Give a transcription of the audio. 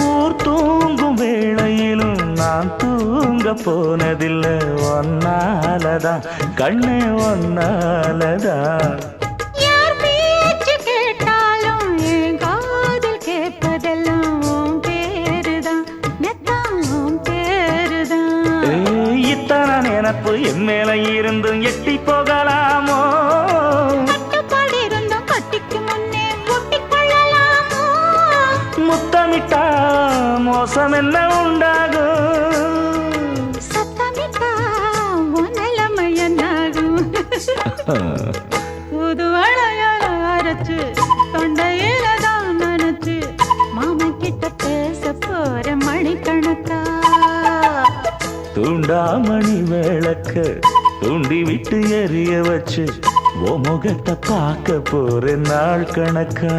ஊர் தூங்கும் வேளையிலும் நான் தூங்க போனதில்லை ஒன்னாலதான் கண்ணே ஒன்னாலதான் யார் பேச்சு கேட்டாலும் என் காதில் கேட்பதெல்லாம் உன் பேருதான் மெத்தான் உன் பேருதான் இத்தனை நினப்பு என் மேல இருந்தும் எட்டி போகலாமோ கட்டுப்பாடு இருந்தும் கட்டிக்கு முன்னே ஒட்டிக்கொள்ளலாமோ முத்தமிட்டா மோசம் என்ன உண்டாகும் சத்தமிட்டா உன் நிலைமை என்னாகும் புது வளையல அரைச்சு தொண்டையில தான் நினைச்சு மாமா கிட்ட பேச போற மணிக்கணக்கா தூண்டாமணி விளக்க தூண்டி விட்டு எரிய வச்சு ஓ முகத்தை பார்க்க போற நாள் கணக்கா